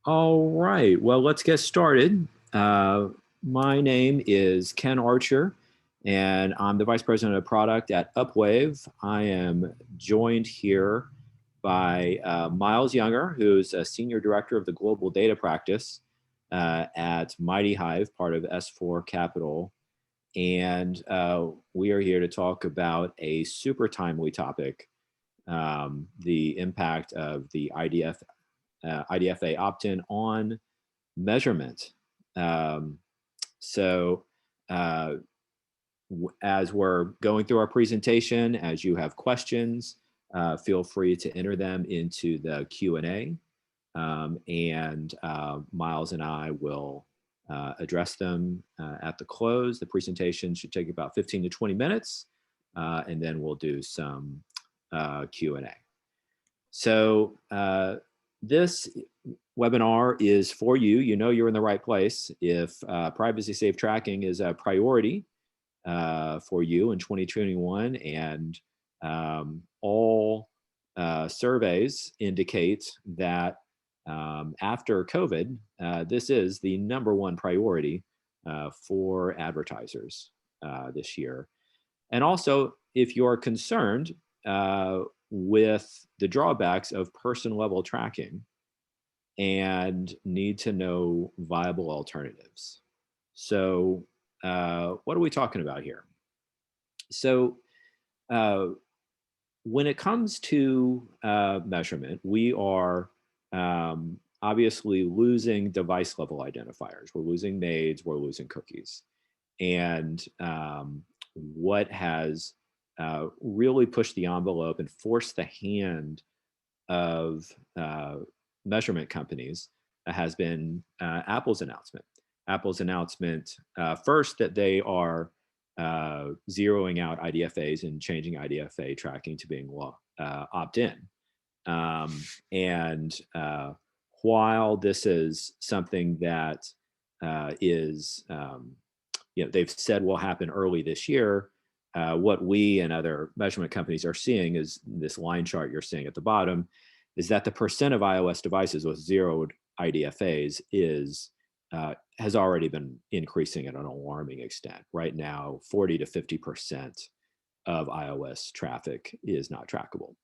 All right, well, let's get started. My name is Ken Archer, and I'm the Vice President of Product at Upwave. I am joined here by Miles Younger, who's a Senior Director of the Global Data Practice at Mighty Hive, part of S4 Capital. And we are here to talk about a super timely topic, the impact of the IDFA opt-in on measurement. Um, so as we're going through our presentation, as you have questions, feel free to enter them into the Q&A, and Miles and I will address them at the close. The presentation should take about 15 to 20 minutes, and then we'll do some Q&A. So this webinar is for you. You know you're in the right place. If privacy safe tracking is a priority for you in 2021, and all surveys indicate that after COVID, this is the #1 priority for advertisers this year. And also, if you're concerned with the drawbacks of person-level tracking and need to know viable alternatives. So what are we talking about here? So when it comes to measurement, we are obviously losing device level identifiers. We're losing MAIDs, we're losing cookies. And what has really pushed the envelope and forced the hand of measurement companies has been Apple's announcement. Apple's announcement first that they are zeroing out IDFAs and changing IDFA tracking to being opt-in. And while this is something that is, they've said will happen early this year, what we and other measurement companies are seeing is this line chart you're seeing at the bottom, is that the percent of iOS devices with zeroed IDFAs has already been increasing at an alarming extent. Right now, 40 to 50% of iOS traffic is not trackable.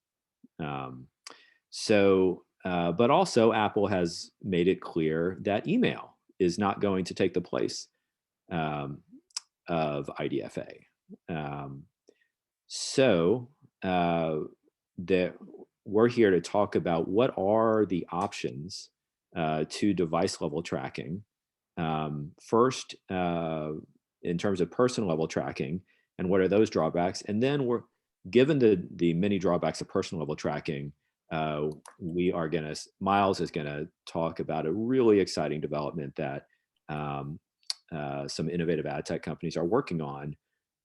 But also Apple has made it clear that email is not going to take the place of IDFA. That we're here to talk about what are the options to device level tracking. First, in terms of person level tracking, and what are those drawbacks? And then we're given the many drawbacks of person level tracking, Miles is gonna talk about a really exciting development that some innovative ad tech companies are working on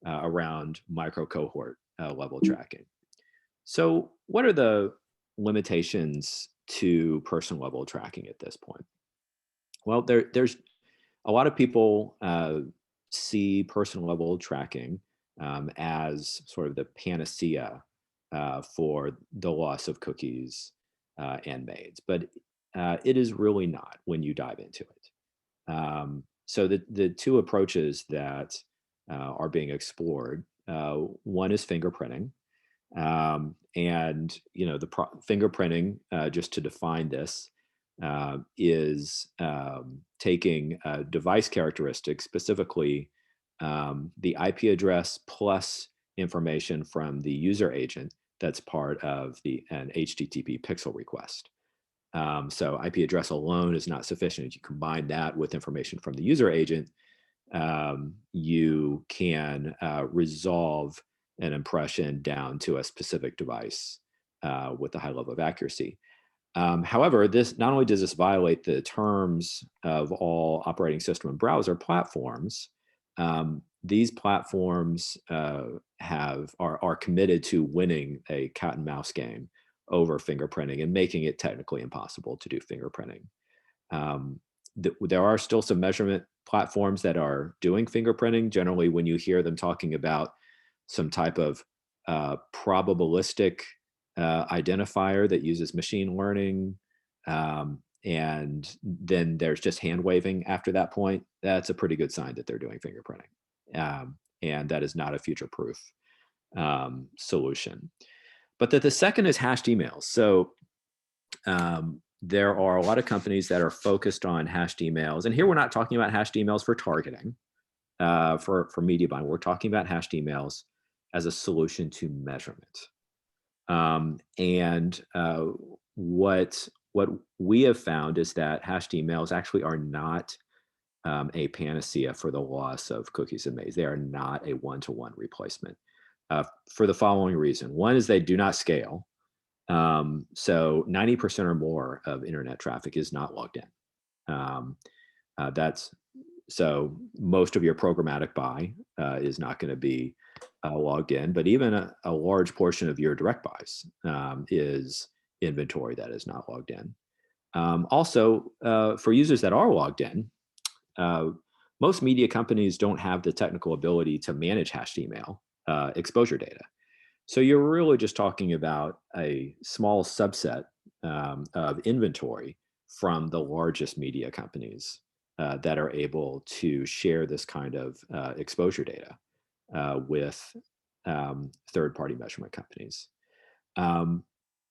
around micro cohort level tracking. So what are the limitations to person level tracking at this point? Well, there's a lot of people see person level tracking as sort of the panacea for the loss of cookies and MAIDs, but it is really not when you dive into it. So the two approaches that are being explored, one is fingerprinting. And the fingerprinting, just to define this, is taking device characteristics, specifically the IP address plus information from the user agent that's part of an HTTP pixel request. So IP address alone is not sufficient. If you combine that with information from the user agent, you can resolve an impression down to a specific device with a high level of accuracy. However, this not only does this violate the terms of all operating system and browser platforms, these platforms are committed to winning a cat and mouse game over fingerprinting and making it technically impossible to do fingerprinting. There are still some measurement platforms that are doing fingerprinting. Generally, when you hear them talking about some type of probabilistic identifier that uses machine learning, and then there's just hand waving after that point, that's a pretty good sign that they're doing fingerprinting. And that is not a future-proof solution. But the second is hashed emails. So there are a lot of companies that are focused on hashed emails. And here we're not talking about hashed emails for targeting, for media buying. We're talking about hashed emails as a solution to measurement. What we have found is that hashed emails actually are not a panacea for the loss of cookies and maize. They are not a one-to-one replacement for the following reason. One is they do not scale. So 90% or more of internet traffic is not logged in. So most of your programmatic buy is not going to be logged in, but even a large portion of your direct buys is inventory that is not logged in. Also, for users that are logged in, most media companies don't have the technical ability to manage hashed email exposure data. So you're really just talking about a small subset of inventory from the largest media companies that are able to share this kind of exposure data with third-party measurement companies.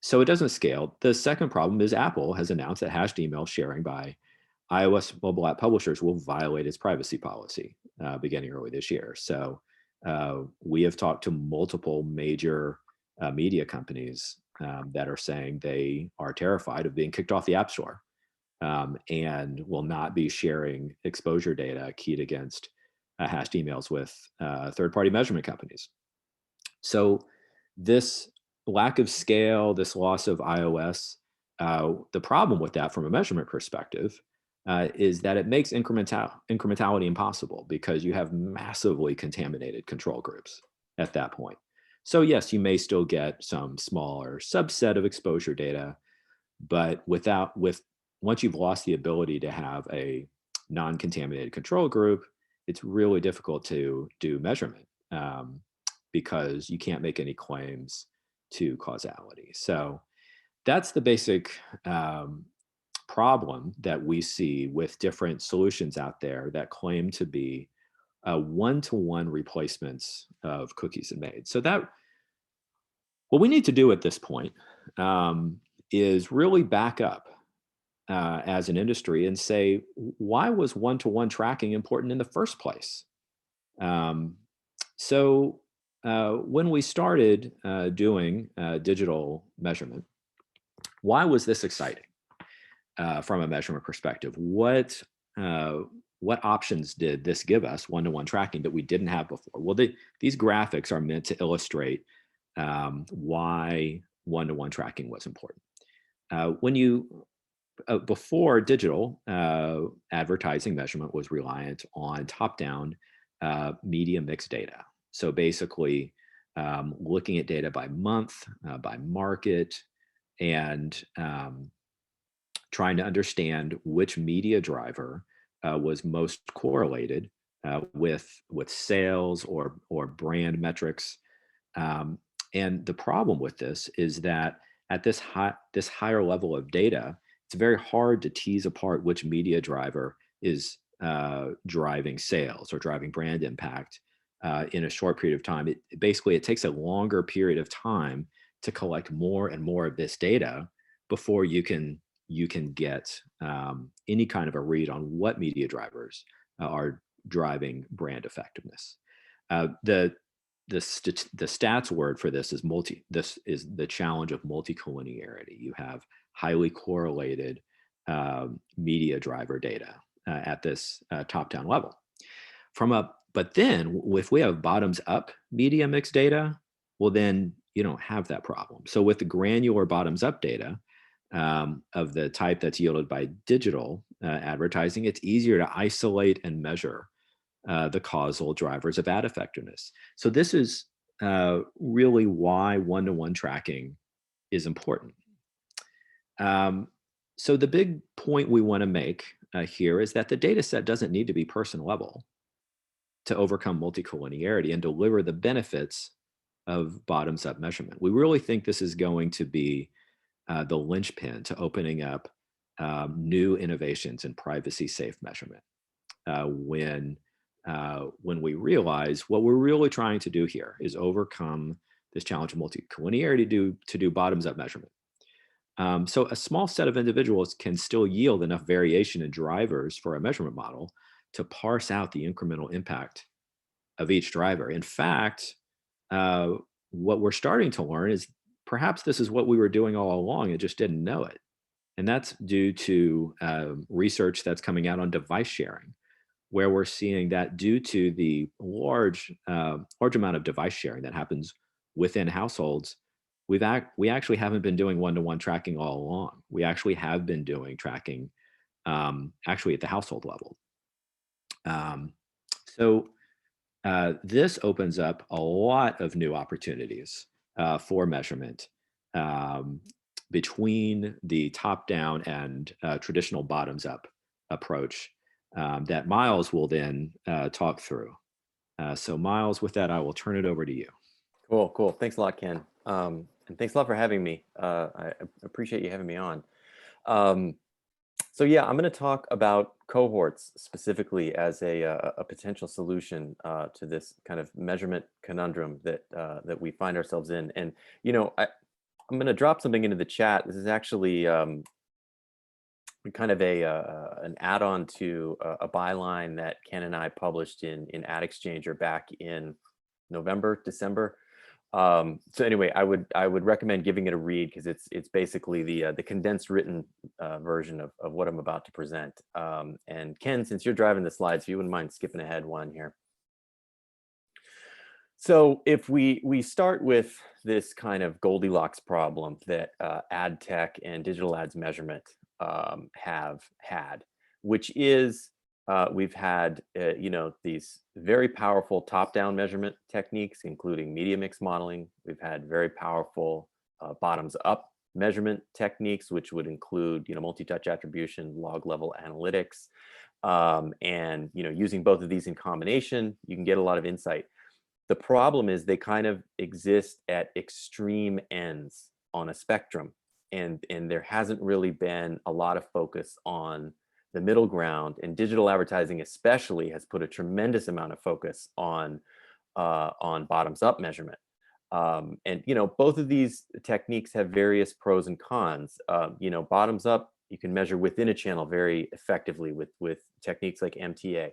So it doesn't scale. The second problem is Apple has announced that hashed email sharing by iOS mobile app publishers will violate its privacy policy beginning early this year. So we have talked to multiple major media companies that are saying they are terrified of being kicked off the App Store and will not be sharing exposure data keyed against hashed emails with third-party measurement companies. So this lack of scale, this loss of iOS, the problem with that from a measurement perspective is that it makes incrementality impossible because you have massively contaminated control groups at that point. So yes, you may still get some smaller subset of exposure data, but once you've lost the ability to have a non-contaminated control group, it's really difficult to do measurement because you can't make any claims to causality. So that's the basic problem that we see with different solutions out there that claim to be one-to-one replacements of cookies and maize. So what we need to do at this point is really back up as an industry and say, why was one-to-one tracking important in the first place? So when we started doing digital measurement, why was this exciting? From a measurement perspective, what options did this give us, one-to-one tracking, that we didn't have before? Well, these graphics are meant to illustrate why one-to-one tracking was important. Before digital, advertising measurement was reliant on top-down media mix data. So basically, looking at data by month, by market, and trying to understand which media driver was most correlated with sales or brand metrics. And the problem with this is that at this higher level of data, it's very hard to tease apart which media driver is driving sales or driving brand impact in a short period of time. It takes a longer period of time to collect more and more of this data before you can get any kind of a read on what media drivers are driving brand effectiveness. The stats word for this is This is the challenge of multicollinearity. You have highly correlated media driver data at this top-down level. But then if we have bottoms-up media mix data, well, then you don't have that problem. So with the granular bottoms-up data of the type that's yielded by digital advertising, it's easier to isolate and measure the causal drivers of ad effectiveness. So this is really why one-to-one tracking is important. So the big point we want to make here is that the data set doesn't need to be person level to overcome multicollinearity and deliver the benefits of bottoms-up measurement. We really think this is going to be the linchpin to opening up new innovations in privacy safe measurement. When we realize what we're really trying to do here is overcome this challenge of multi-collinearity to do bottoms-up measurement. So a small set of individuals can still yield enough variation in drivers for a measurement model to parse out the incremental impact of each driver. In fact, what we're starting to learn is perhaps this is what we were doing all along and just didn't know it. And that's due to research that's coming out on device sharing, where we're seeing that due to the large amount of device sharing that happens within households, we actually haven't been doing one-to-one tracking all along. We actually have been doing tracking actually at the household level. So this opens up a lot of new opportunities for measurement between the top-down and traditional bottoms-up approach that Miles will then talk through. So Miles, with that, I will turn it over to you. Cool. Thanks a lot, Ken. And thanks a lot for having me. I appreciate you having me on. So yeah, I'm going to talk about cohorts specifically as a potential solution to this kind of measurement conundrum that we find ourselves in. And I'm going to drop something into the chat. This is actually kind of an add-on to a byline that Ken and I published in Ad Exchanger back in November, December. So anyway, I would recommend giving it a read because it's basically the condensed written version of what I'm about to present. And Ken, since you're driving the slides, if you wouldn't mind skipping ahead one here. So if we start with this kind of Goldilocks problem that ad tech and digital ads measurement have had, which is we've had these very powerful top-down measurement techniques, including media mix modeling. We've had very powerful bottoms-up measurement techniques, which would include multi-touch attribution, log-level analytics, and using both of these in combination, you can get a lot of insight. The problem is they kind of exist at extreme ends on a spectrum, and there hasn't really been a lot of focus on the middle ground, and digital advertising especially has put a tremendous amount of focus on bottoms-up measurement. And both of these techniques have various pros and cons. Bottoms up, you can measure within a channel very effectively with techniques like MTA.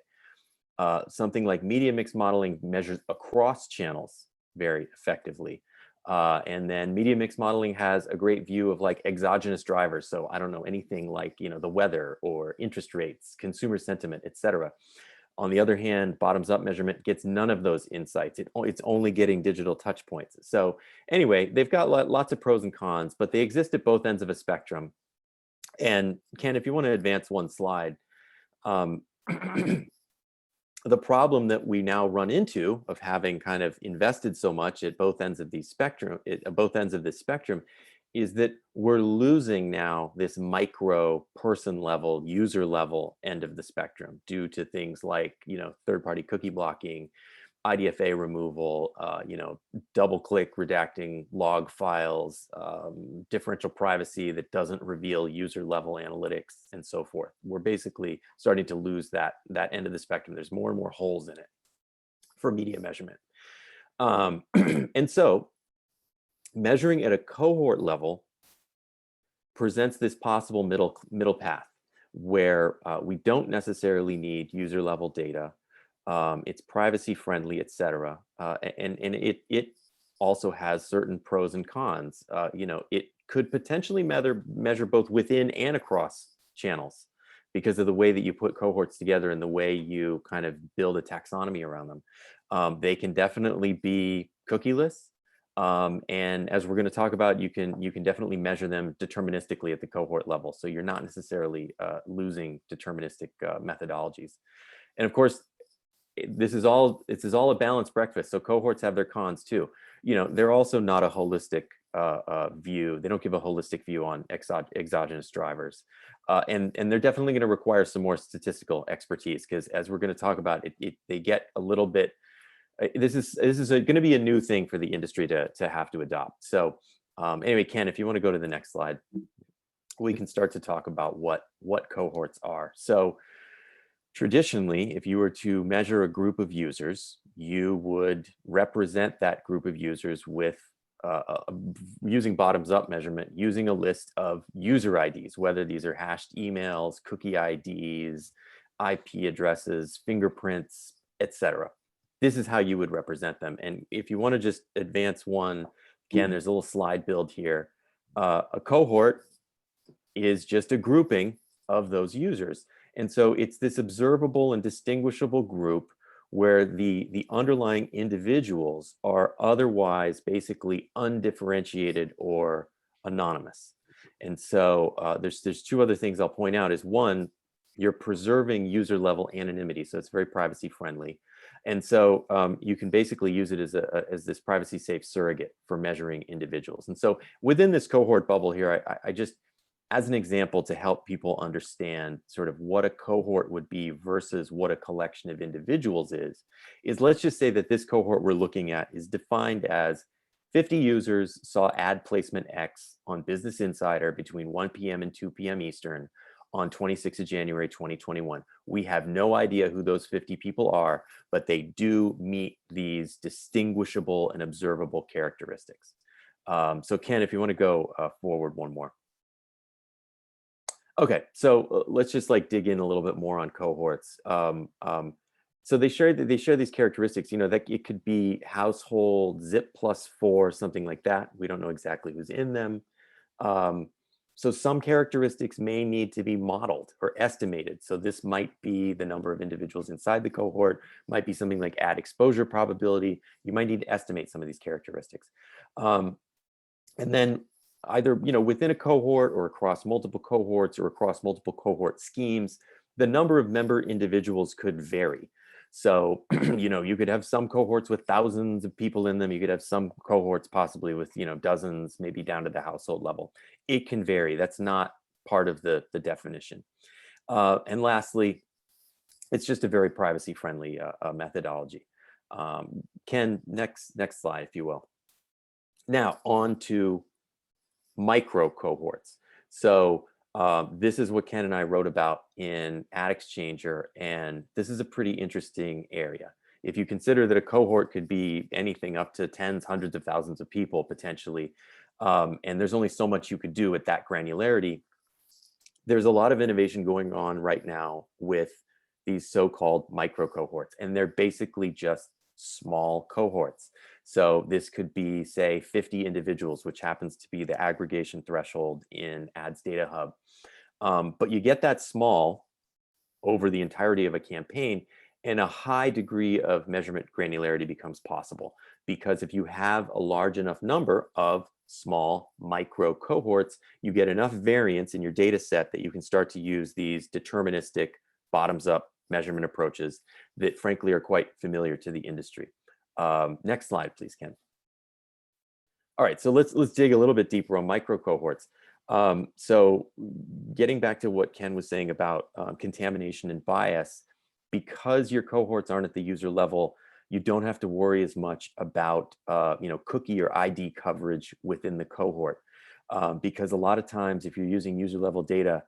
Something like media mix modeling measures across channels very effectively. And then media mix modeling has a great view of like exogenous drivers. So I don't know, anything like, the weather or interest rates, consumer sentiment, etc. On the other hand, bottoms up measurement gets none of those insights. It's only getting digital touch points. So anyway, they've got lots of pros and cons, but they exist at both ends of a spectrum. And Ken, if you want to advance one slide, the problem that we now run into of having kind of invested so much at both ends of this spectrum, is that we're losing now this micro person level, user level end of the spectrum due to things like, third-party cookie blocking, IDFA removal, double-click redacting log files, differential privacy that doesn't reveal user-level analytics, and so forth. We're basically starting to lose that end of the spectrum. There's more and more holes in it for media measurement. And so measuring at a cohort level presents this possible middle path where we don't necessarily need user-level data. It's privacy friendly, etc. And it also has certain pros and cons. It could potentially measure both within and across channels because of the way that you put cohorts together and the way you kind of build a taxonomy around them. They can definitely be cookieless. And as we're going to talk about, you can definitely measure them deterministically at the cohort level. So you're not necessarily losing deterministic methodologies. And of course, this is all a balanced breakfast. So cohorts have their cons too. They're also not a holistic view. They don't give a holistic view on exogenous drivers. And they're definitely going to require some more statistical expertise because as we're going to talk about they get a little bit, this is going to be a new thing for the industry to have to adopt. So anyway, Ken, if you want to go to the next slide. we can start to talk about what cohorts are. So traditionally, if you were to measure a group of users, you would represent that group of users with using bottoms-up measurement, using a list of user IDs, whether these are hashed emails, cookie IDs, IP addresses, fingerprints, etc. This is how you would represent them. And if you want to just advance one, again, there's a little slide build here. A cohort is just a grouping of those users. And so it's this observable and distinguishable group where the underlying individuals are otherwise basically undifferentiated or anonymous. And so there's two other things I'll point out is one, you're preserving user level anonymity. So it's very privacy friendly. And so you can basically use it as this privacy safe surrogate for measuring individuals. And so within this cohort bubble here, I just, as an example to help people understand sort of what a cohort would be versus what a collection of individuals is let's just say that this cohort we're looking at is defined as 50 users saw ad placement X on Business Insider between 1 p.m. and 2 p.m. Eastern on 26th of January, 2021. We have no idea who those 50 people are, but they do meet these distinguishable and observable characteristics. So Ken, if you want to go forward one more. Okay, so let's just like dig in a little bit more on cohorts. So they share these characteristics, you know, that it could be household, zip +4, something like that. We don't know exactly who's in them. So some characteristics may need to be modeled or estimated. So this might be the number of individuals inside the cohort, might be something like ad exposure probability. You might need to estimate some of these characteristics. And then either, you know, within a cohort or across multiple cohorts or across multiple cohort schemes, the number of member individuals could vary. So, you know, you could have some cohorts with thousands of people in them. You could have some cohorts possibly with, you know, dozens, maybe down to the household level. It can vary. That's not part of the definition. And lastly, it's just a very privacy friendly methodology. Ken, next slide, if you will. Now on to micro cohorts. So this is what Ken and I wrote about in Ad Exchanger, and this is a pretty interesting area. If you consider that a cohort could be anything up to tens, hundreds of thousands of people potentially, and there's only so much you could do at that granularity, there's a lot of innovation going on right now with these so-called micro cohorts, and they're basically just small cohorts. So this could be, say, 50 individuals, which happens to be the aggregation threshold in Ads Data Hub. But you get that small over the entirety of a campaign, and a high degree of measurement granularity becomes possible. Because if you have a large enough number of small micro cohorts, you get enough variance in your data set that you can start to use these deterministic bottoms-up measurement approaches that frankly are quite familiar to the industry. Next slide, please, Ken. All right, so let's dig a little bit deeper on micro cohorts. So getting back to what Ken was saying about contamination and bias, because your cohorts aren't at the user level, you don't have to worry as much about you know, cookie or ID coverage within the cohort. Because a lot of times if you're using user level data,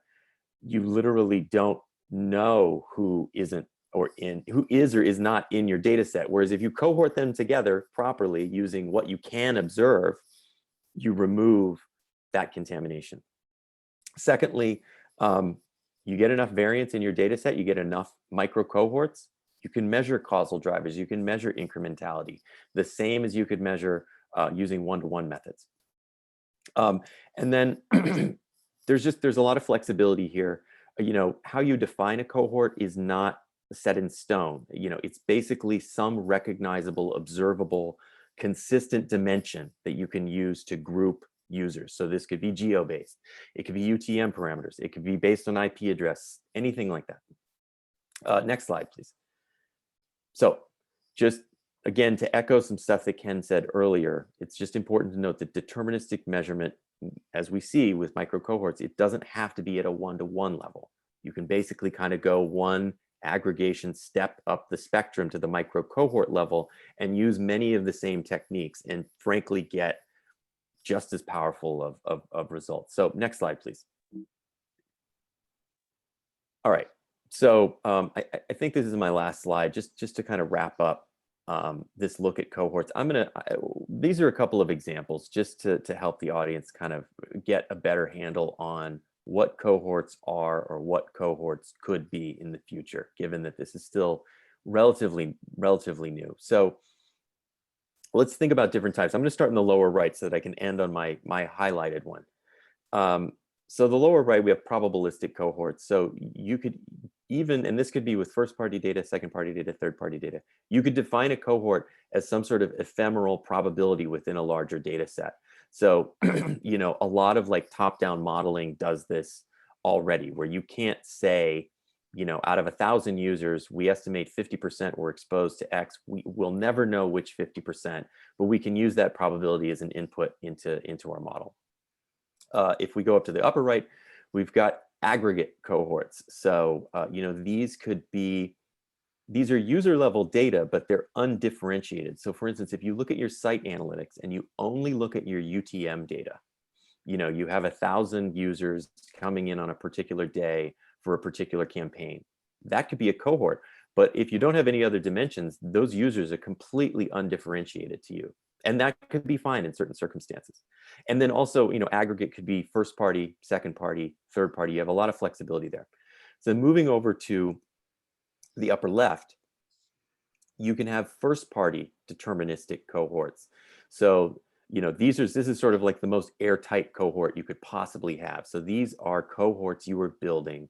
you literally don't know who is or is not in your data set. Whereas if you cohort them together properly using what you can observe, you remove that contamination. Secondly, you get enough variance in your data set, you get enough micro cohorts, you can measure causal drivers, you can measure incrementality, the same as you could measure using one-to-one methods. And then there's a lot of flexibility here. You know, how you define a cohort is not set in stone. You know, it's basically some recognizable, observable, consistent dimension that you can use to group users. So this could be geo-based, it could be UTM parameters, it could be based on IP address, anything like that. Next slide, please. So just again, to echo some stuff that Ken said earlier, it's just important to note that deterministic measurement, as we see with micro cohorts, it doesn't have to be at a one-to-one level. You can basically kind of go one aggregation step up the spectrum to the micro cohort level and use many of the same techniques and frankly get just as powerful of results. So next slide, please. All right. So I think this is my last slide, just to kind of wrap up this look at cohorts. These are a couple of examples just to help the audience kind of get a better handle on what cohorts are or what cohorts could be in the future, given that this is still relatively new. So let's think about different types. I'm going to start in the lower right so that I can end on my highlighted one. So the lower right, we have probabilistic cohorts. So you could even, and this could be with first-party data, second-party data, third-party data, you could define a cohort as some sort of ephemeral probability within a larger data set. So, you know, a lot of like top-down modeling does this already, where you can't say, you know, out of 1,000 users, we estimate 50% were exposed to X. We will never know which 50%, but we can use that probability as an input into our model. If we go up to the upper right, we've got aggregate cohorts. So, you know, these are user level data, but they're undifferentiated. So for instance, if you look at your site analytics and you only look at your UTM data, you know, you have 1,000 users coming in on a particular day for a particular campaign. That could be a cohort. But if you don't have any other dimensions, those users are completely undifferentiated to you. And that could be fine in certain circumstances. And then also, you know, aggregate could be first party, second party, third party. You have a lot of flexibility there. So moving over to the upper left, you can have first party deterministic cohorts. So, you know, this is sort of like the most airtight cohort you could possibly have. So these are cohorts you are building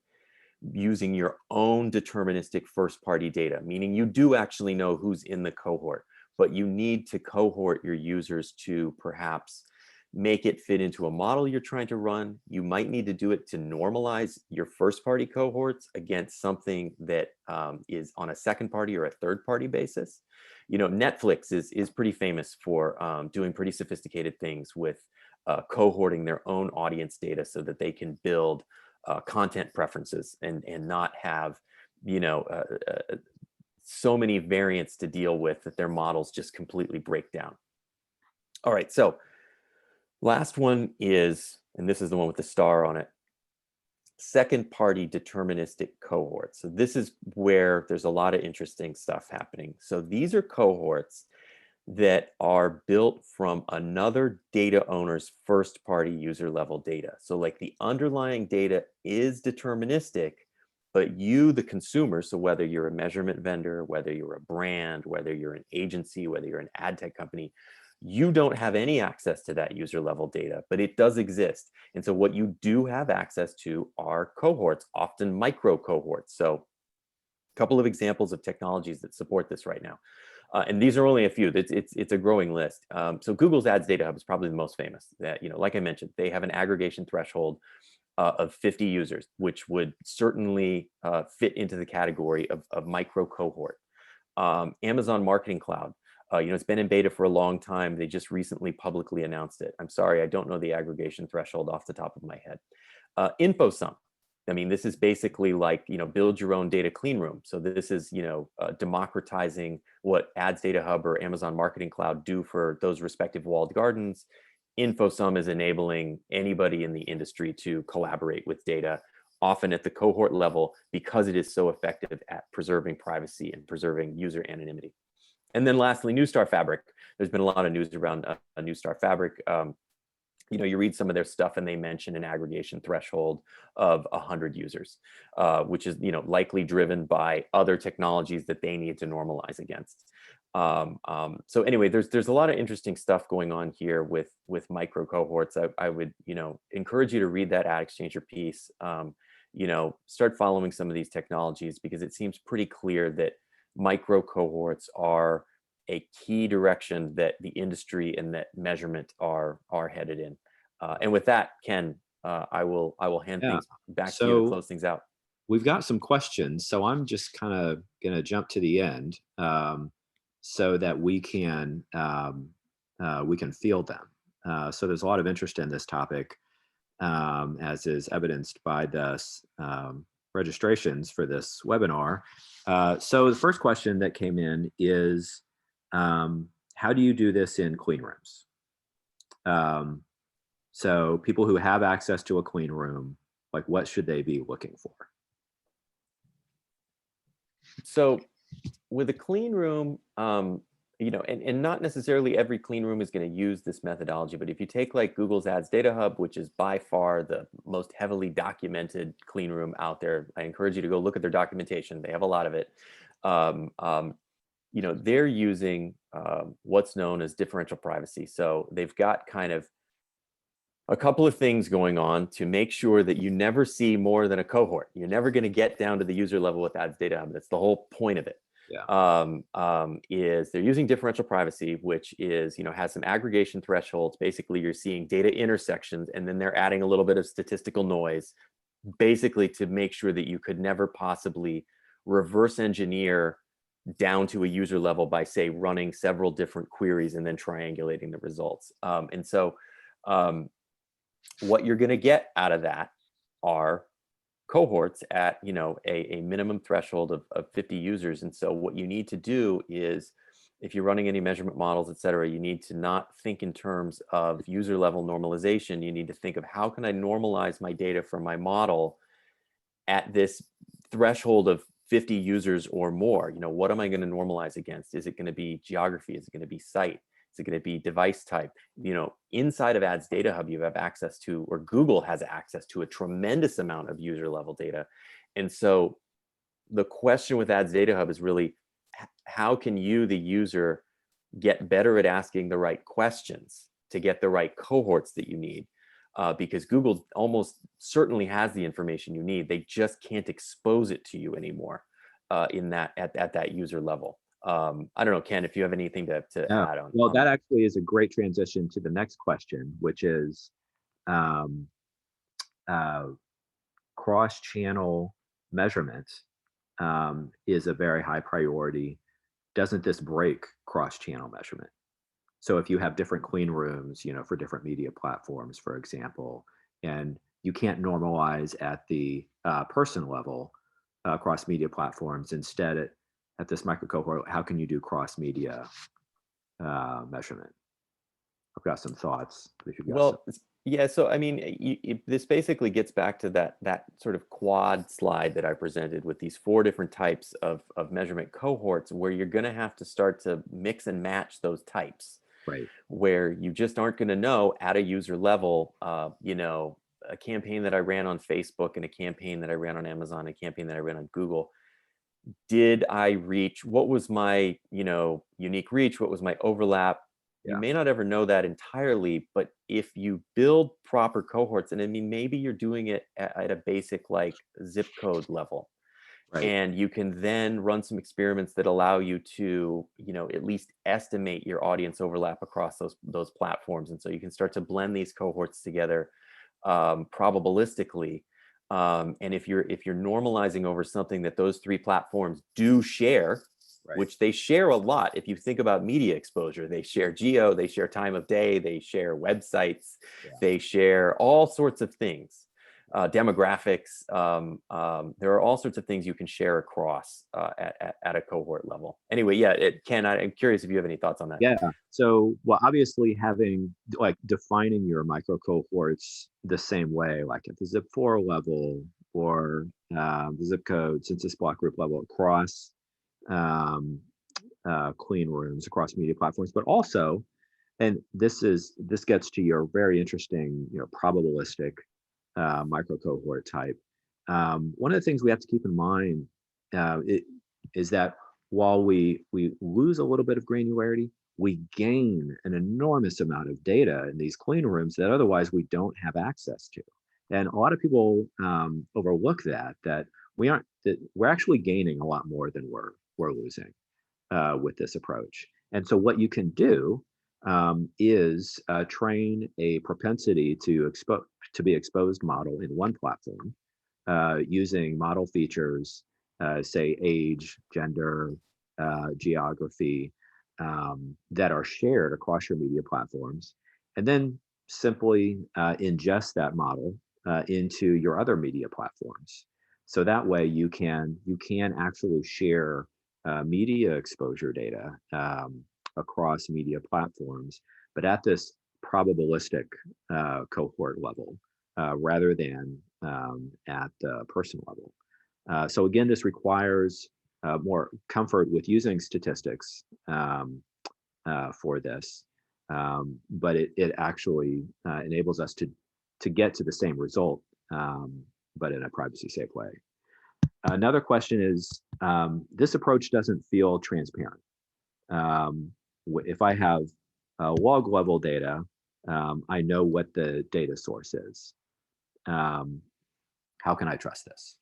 using your own deterministic first party data, meaning you do actually know who's in the cohort, but you need to cohort your users to perhaps make it fit into a model you're trying to run. You might need to do it to normalize your first party cohorts against something that is on a second party or a third party basis. You know, Netflix is pretty famous for doing pretty sophisticated things with cohorting their own audience data so that they can build content preferences and not have, you know, so many variants to deal with that their models just completely break down. All right, so last one is, and this is the one with the star on it, second party deterministic cohorts. So this is where there's a lot of interesting stuff happening. So these are cohorts that are built from another data owner's first party user level data. So like the underlying data is deterministic, but you, the consumer, so whether you're a measurement vendor, whether you're a brand, whether you're an agency, whether you're an ad tech company, you don't have any access to that user level data, but it does exist. And so what you do have access to are cohorts, often micro cohorts. So a couple of examples of technologies that support this right now. And these are only a few. It's a growing list. So Google's Ads Data Hub is probably the most famous. That, you know, like I mentioned, they have an aggregation threshold of 50 users, which would certainly fit into the category of micro cohort. Amazon Marketing Cloud, you know, it's been in beta for a long time. They just recently publicly announced it. I'm sorry, I don't know the aggregation threshold off the top of my head. InfoSum. I mean, this is basically like, you know, build your own data clean room. So this is, you know, democratizing what Ads Data Hub or Amazon Marketing Cloud do for those respective walled gardens. InfoSum is enabling anybody in the industry to collaborate with data, often at the cohort level, because it is so effective at preserving privacy and preserving user anonymity. And then lastly, Neustar Fabric. There's been a lot of news around Neustar Fabric. You know, you read some of their stuff and they mention an aggregation threshold of 100 users, which is, you know, likely driven by other technologies that they need to normalize against. So anyway, there's a lot of interesting stuff going on here with micro cohorts. I would, you know, encourage you to read that Ad Exchanger piece. You know, start following some of these technologies because it seems pretty clear that micro cohorts are a key direction that the industry and that measurement are headed in. And with that, Ken, I will hand things back to you to close things out. We've got some questions, so I'm just kind of going to jump to the end so that we can field them. So there's a lot of interest in this topic, as is evidenced by the registrations for this webinar. So the first question that came in is, how do you do this in clean rooms? So people who have access to a clean room, like what should they be looking for? So with a clean room, and not necessarily every clean room is going to use this methodology, but if you take like Google's Ads Data Hub, which is by far the most heavily documented clean room out there, I encourage you to go look at their documentation. They have a lot of it. They're using what's known as differential privacy. So they've got kind of a couple of things going on to make sure that you never see more than a cohort. You're never going to get down to the user level with Ads Data Hub. That's the whole point of it. Yeah. Is they're using differential privacy, which is, has some aggregation thresholds. Basically, you're seeing data intersections, and then they're adding a little bit of statistical noise, basically to make sure that you could never possibly reverse engineer down to a user level by, say, running several different queries and then triangulating the results. What you're going to get out of that are cohorts at a minimum threshold of 50 users. And so what you need to do is, if you're running any measurement models, et cetera, you need to not think in terms of user level normalization. You need to think of, how can I normalize my data from my model at this threshold of 50 users or more? What am I going to normalize against? Is it going to be geography? Is it going to be site? Is it going to be device type? Inside of Ads Data Hub, you have access to, or Google has access to, a tremendous amount of user level data. And so the question with Ads Data Hub is really, how can you, the user, get better at asking the right questions to get the right cohorts that you need? Because Google almost certainly has the information you need. They just can't expose it to you anymore at that user level. I don't know, Ken, if you have anything to add on. Well, that actually is a great transition to the next question, which is cross-channel measurement is a very high priority. Doesn't this break cross-channel measurement? So if you have different clean rooms, for different media platforms, for example, and you can't normalize at the person level across media platforms, instead at this micro cohort, how can you do cross-media measurement? I've got some thoughts. Yeah, so I mean, this basically gets back to that sort of quad slide that I presented with these 4 different types of measurement cohorts, where you're going to have to start to mix and match those types. Right. Where you just aren't going to know at a user level, a campaign that I ran on Facebook and a campaign that I ran on Amazon, a campaign that I ran on Google. Did I reach? What was my, unique reach? What was my overlap? Yeah. You may not ever know that entirely, but if you build proper cohorts, and I mean, maybe you're doing it at a basic like zip code level. Right. And you can then run some experiments that allow you to, at least estimate your audience overlap across those platforms. And so you can start to blend these cohorts together probabilistically. And if you're normalizing over something that those 3 platforms do share, right, which they share a lot. If you think about media exposure, they share geo, they share time of day, they share websites, they share all sorts of things. Demographics. There are all sorts of things you can share across at a cohort level. Anyway, yeah, Ken, I'm curious if you have any thoughts on that. Yeah. So, well, obviously defining your micro cohorts the same way, like at the zip 4 level or the zip code census block group level across clean rooms, across media platforms, but also, and this gets to your very interesting, probabilistic micro cohort type. One of the things we have to keep in mind is that while we lose a little bit of granularity, we gain an enormous amount of data in these clean rooms that otherwise we don't have access to. And a lot of people overlook that we're actually gaining a lot more than we're losing with this approach. And so what you can do is train a propensity to be exposed model in one platform using model features, say age, gender, geography, that are shared across your media platforms, and then simply ingest that model into your other media platforms. So that way you can actually share media exposure data across media platforms, but at this probabilistic cohort level rather than at the person level. So again, this requires more comfort with using statistics for this, but it actually enables us to get to the same result, but in a privacy safe way. Another question is, this approach doesn't feel transparent. If I have log level data, I know what the data source is. How can I trust this?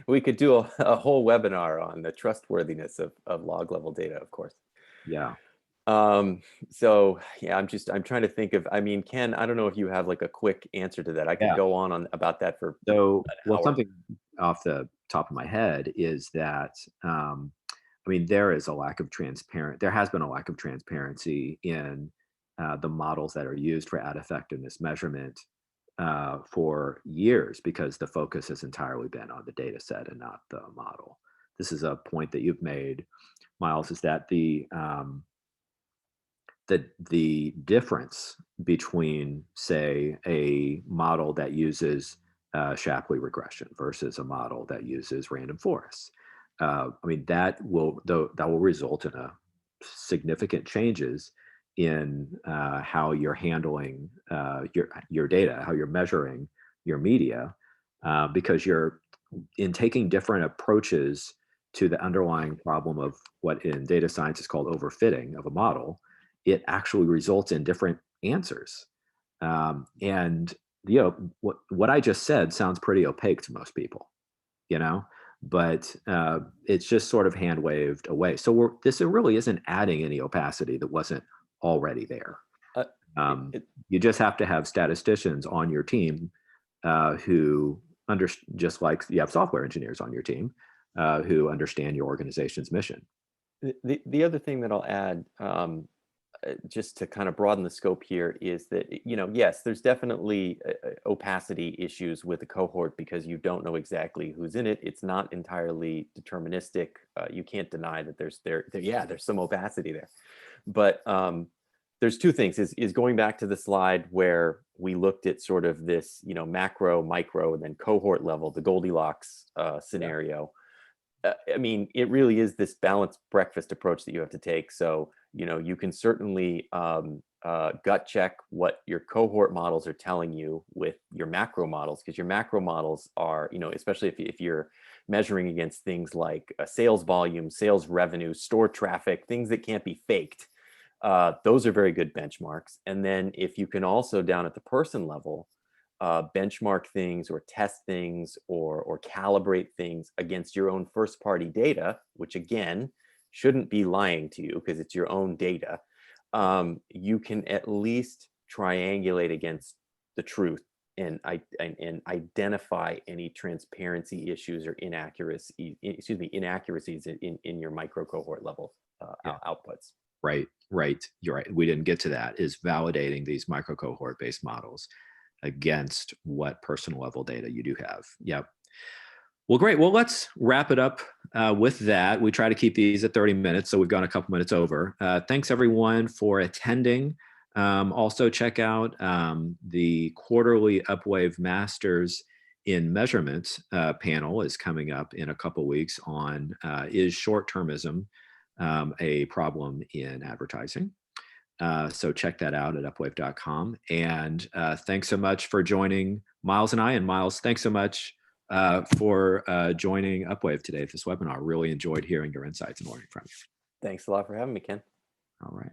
We could do a whole webinar on the trustworthiness of log level data, of course. Yeah. So yeah, I'm trying to think of, I mean, Ken, I don't know if you have like a quick answer to that. I could go on about that for So, an hour. something off the top of my head is that, I mean, there has been a lack of transparency in the models that are used for ad effectiveness measurement for years, because the focus has entirely been on the data set and not the model. This is a point that you've made, Miles, is that the difference between, say, a model that uses Shapley regression versus a model that uses random forests, I mean, that will result in a significant changes in how you're handling your data, how you're measuring your media, because you're taking different approaches to the underlying problem of what in data science is called overfitting of a model. It actually results in different answers. And what I just said sounds pretty opaque to most people, but it's just sort of hand waved away. So this really isn't adding any opacity that wasn't already there. You just have to have statisticians on your team who just like you have software engineers on your team who understand your organization's mission. The other thing that I'll add, just to kind of broaden the scope here, is that, yes, there's definitely opacity issues with the cohort because you don't know exactly who's in it. It's not entirely deterministic. You can't deny that there's some opacity there. But there's two things. Is going back to the slide where we looked at sort of this, macro, micro, and then cohort level, the Goldilocks scenario. I mean, it really is this balanced breakfast approach that you have to take. So, you can certainly gut check what your cohort models are telling you with your macro models, because your macro models are, especially if you're measuring against things like sales volume, sales revenue, store traffic, things that can't be faked. Those are very good benchmarks. And then if you can also, down at the person level, benchmark things or test things or calibrate things against your own first party data, which again shouldn't be lying to you because it's your own data, you can at least triangulate against the truth and identify any transparency issues or inaccuracies in your micro cohort level outputs. Right. You're right. We didn't get to that, is validating these micro cohort based models against what personal level data you do have. Yep. Well, great. Well, let's wrap it up with that. We try to keep these at 30 minutes, so we've gone a couple minutes over. Thanks everyone for attending. Also check out the quarterly Upwave Masters in Measurement panel is coming up in a couple weeks on is short-termism a problem in advertising? So check that out at upwave.com. And thanks so much for joining Miles and I. And Miles, thanks so much for joining Upwave today at this webinar. Really enjoyed hearing your insights and learning from you. Thanks a lot for having me, Ken. All right.